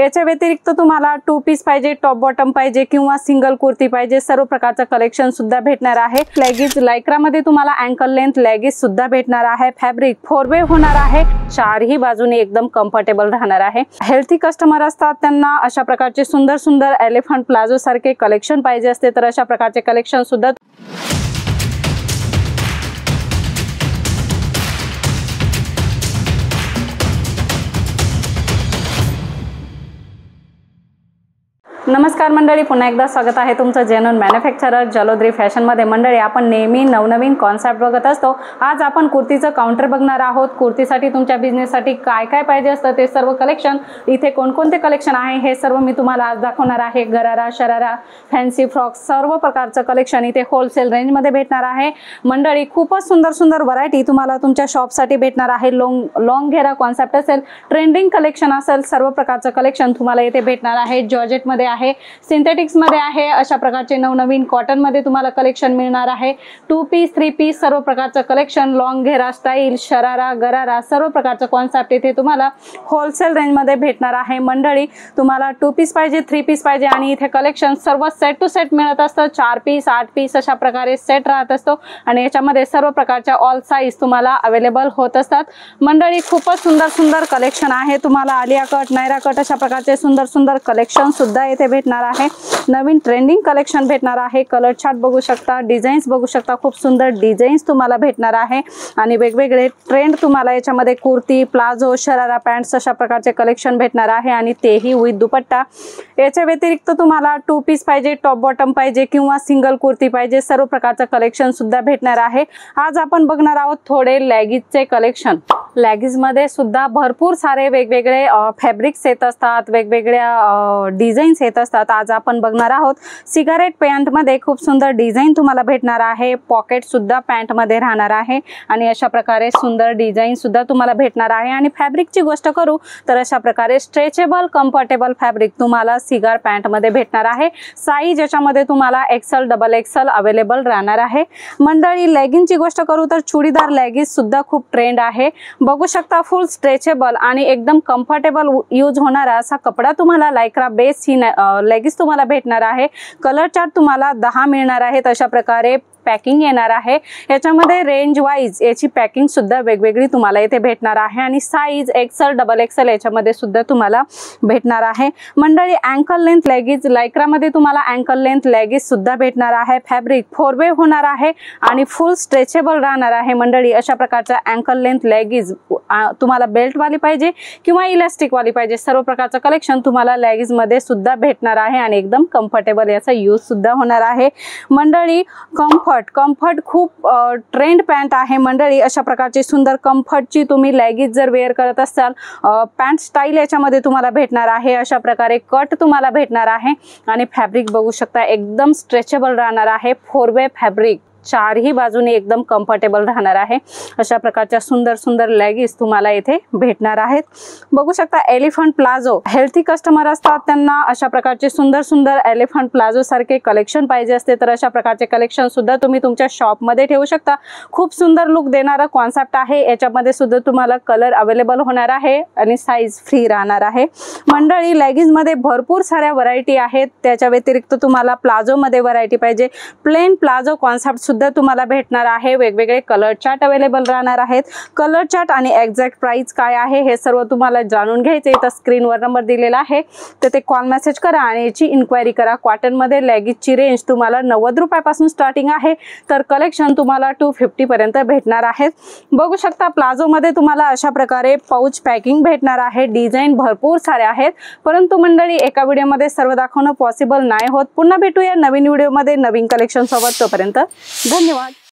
याच्या व्यतिरिक्त तुम्हाला 2 पीस पाहिजे, टॉप बॉटम पाहिजे किंवा सिंगल कुर्ती पाहिजे, सर्व प्रकारचं कलेक्शन सुद्धा भेटणार आहे। लेगिन्स लायक्रा मध्ये तुम्हाला अँकल लेंथ लेगिन्स सुद्धा भेटणार आहे। फॅब्रिक 4 वे होणार आहे, चारही बाजूने एकदम कम्फर्टेबल राहणार आहे। हेल्थी कस्टमर असतात त्यांना अशा प्रकारचे सुंदर सुंदर एलिफंट प्लाझो सारखे कलेक्शन पाहिजे असते तर अशा प्रकारचे कलेक्शन सुद्धा नमस्कार मंडळी, पुन्हा एकदा स्वागत आहे तुमचं जेन्युइन मॅन्युफॅक्चरर जलोद्री फॅशन मध्ये। मंडळी, आपण नेहमी नवनवीन कॉन्सेप्ट बघत असतो। आज आपण कुर्तीचं काउंटर बघणार आहोत। कुर्तीसाठी तुमच्या बिझनेससाठी काय काय पाहिजे असतं ते सर्व कलेक्शन, इथे कोणकोणते कलेक्शन आहे हे सर्व मी तुम्हाला आज दाखवणार आहे। गरारा, शरारा, फॅन्सी फ्रॉक सर्व प्रकारचं कलेक्शन इथे होलसेल रेंज मध्ये भेटणार आहे। मंडळी, खूपच सुंदर सुंदर व्हरायटी तुम्हाला तुमच्या शॉपसाठी भेटणार आहे। लॉंग घेरा कॉन्सेप्ट असेल, ट्रेंडिंग कलेक्शन असेल, सर्व प्रकारचं कलेक्शन तुम्हाला इथे भेटणार आहे। जॉर्जेट मध्ये आहे, सिंथेटिक्स मध्ये आहे, अशा प्रकारचे नवनवीन कॉटन मध्ये तुम्हाला कलेक्शन मिळणार आहे। 2 पीस 3 पीस सर्व प्रकारचं कलेक्शन, लॉंग घेरा स्टाईल, शरारा, गरारा सर्व प्रकारचं कॉन्सेप्ट इथे तुम्हाला होलसेल रेंज मध्ये भेटणार आहे। मंडळी, तुम्हाला 2 पीस पाहिजे, 3 पीस पाहिजे आणि इथे कलेक्शन सर्व सेट टू सेट मिळत असतं। 4 पीस 8 पीस अशा प्रकारे सेट राहत असतो आणि याच्यामध्ये सर्व प्रकारच्या ऑल साइज तुम्हाला अवेलेबल होत असतात। मंडळी, खूपच सुंदर सुंदर कलेक्शन आहे। तुम्हाला आलिया कट, नायरा कट अशा प्रकारचे सुंदर सुंदर कलेक्शन सुद्धा इथे भेटणार आहे। नवीन ट्रेंडिंग कलेक्शन भेटणार आहे। कलर चार्ट बघू शकता, डिझाईन्स बघू शकता, खूप सुंदर डिझाईन्स तुम्हाला भेटणार आहे आणि वेगवेगळे ट्रेंड तुम्हाला याच्यामध्ये कुर्ती, प्लाझो, शरारा पॅन्ट्स अशा प्रकारचे कलेक्शन भेटणार आहे आणि तेही विथ दुपट्टा। याच्या व्यतिरिक्त तुम्हाला 2 पीस पाहिजे, टॉप बॉटम पाहिजे किंवा सिंगल कुर्ती पाहिजे, सर्व प्रकारचं कलेक्शन सुद्धा भेटणार आहे। आज आपण बघणार आहोत थोडे लेगिन्सचे कलेक्शन। लेगिन्स मध्ये सुद्धा भरपूर सारे वेगवेगळे फॅब्रिक्स येत असतात, वेगवेगळ्या डिझाईन्स येत असतात। आज आपण बघणार आहोत सिगारेट पॅन्ट मध्ये खूप सुंदर डिझाईन तुम्हाला भेटणार आहे। पॉकेट सुद्धा पॅन्ट मध्ये राहणार आहे आणि अशा प्रकारे सुंदर डिझाईन सुद्धा तुम्हाला भेटणार आहे। आणि फॅब्रिकची गोष्ट करू तर अशा प्रकारे स्ट्रेचेबल कम्फर्टेबल फॅब्रिक तुम्हाला सिगार पॅन्ट मध्ये भेटणार आहे। साईज याच्यामध्ये तुम्हाला XL, XXL अवेलेबल राहणार आहे। मंडळी, लेगिन्सची गोष्ट करू तर चुडीदार लेगिन्स सुद्धा खूप ट्रेंड आहे। बघू शकता, फुल स्ट्रेचेबल आणि एकदम कम्फर्टेबल यूज होणारा असा कपडा तुम्हाला लायक्रा बेस ही लेगिन्स तुम्हाला भेटणार आहे। कलर चार्ट तुम्हाला 10 मिळणार आहेत। अशा प्रकारे पॅकिंग येणार आहे। याच्यामध्ये रेंज वाईज याची पॅकिंग सुद्धा वेगवेगळी तुम्हाला इथे भेटणार आहे आणि साईज XL, XXL याच्यामध्ये सुद्धा तुम्हाला भेटणार आहे। मंडळी, अँकल लेंथ लेगिन्स लायक्रा मध्ये तुम्हाला अँकल लेंथ लेगिन्स सुद्धा भेटणार आहे। फॅब्रिक 4 वे होणार आहे आणि फुल स्ट्रेचेबल राहणार आहे। मंडळी, अशा प्रकारच्या अँकल लेंथ लेगिन्स तुम्हाला बेल्ट वाली पाहिजे किंवा इलास्टिक वाली पाहिजे, सर्व प्रकारचं कलेक्शन तुम्हाला लेगिन्स मध्ये सुद्धा भेटणार आहे आणि एकदम कम्फर्टेबल याचा यूज सुद्धा होणार आहे। मंडळी, कम्फर्ट खूप ट्रेंड पॅन्ट आहे। मंडळी, अशा प्रकारची सुंदर कम्फर्टची तुम्ही लेगिन्स जर वेअर करत असाल, पॅन्ट स्टाईल याच्यामध्ये तुम्हाला भेटणार आहे। अशा प्रकारे कट तुम्हाला भेटणार आहे आणि फॅब्रिक बघू शकता, एकदम स्ट्रेचेबल राहणार आहे। 4 वे फॅब्रिक, चारही बाजूने एकदम कम्फर्टेबल राहणार आहे। अशा प्रकारच्या सुंदर सुंदर लेगिन्स तुम्हाला इथे भेटणार आहेत। बघू शकता, एलिफंट प्लाझो, हेल्थी कस्टमर असतात त्यांना अशा प्रकारचे सुंदर सुंदर एलिफंट प्लाझो सारखे कलेक्शन पाहिजे असते तर अशा प्रकारचे कलेक्शन सुद्धा तुम्ही तुमच्या शॉप मध्ये ठेवू शकता। खूप सुंदर लुक देणारा कॉन्सेप्ट आहे। याच्यामध्ये सुद्धा तुम्हाला कलर अवेलेबल होणार आहे आणि साईज फ्री राहणार आहे। मंडळी, लेगिन्स मध्ये भरपूर साऱ्या व्हरायटी आहेत। त्याच्या व्यतिरिक्त तुम्हाला प्लाझो मध्ये व्हरायटी पाहिजे, प्लेन प्लाझो कॉन्सेप्ट सुद्धा तुम्हाला भेटणार आहे। वेगवेगळे कलर चार्ट अवेलेबल राहणार आहेत। कलर चार्ट आणि एक्झॅक्ट प्राइस काय आहे हे सर्व तुम्हाला जाणून घ्यायचे तर स्क्रीनवर नंबर दिलेला आहे, तर ते कॉल मेसेज करा आणि याची इन्क्वायरी करा। कॉटन मध्ये लेगिन्सची रेंज तुम्हाला 90 रुपयापासून स्टार्टिंग आहे तर कलेक्शन तुम्हाला 250 पर्यंत भेटणार आहेत। बघू शकता, प्लाझो मध्ये तुम्हाला अशा प्रकारे पाउच पॅकिंग भेटणार आहे। डिझाईन भरपूर सारे आहेत, परंतु मंडळी एका व्हिडिओमध्ये सर्व दाखवणं पॉसिबल नाही होत। पुन्हा भेटूया नवीन व्हिडिओमध्ये नवीन कलेक्शन सोबत, तोपर्यंत धन्यवाद।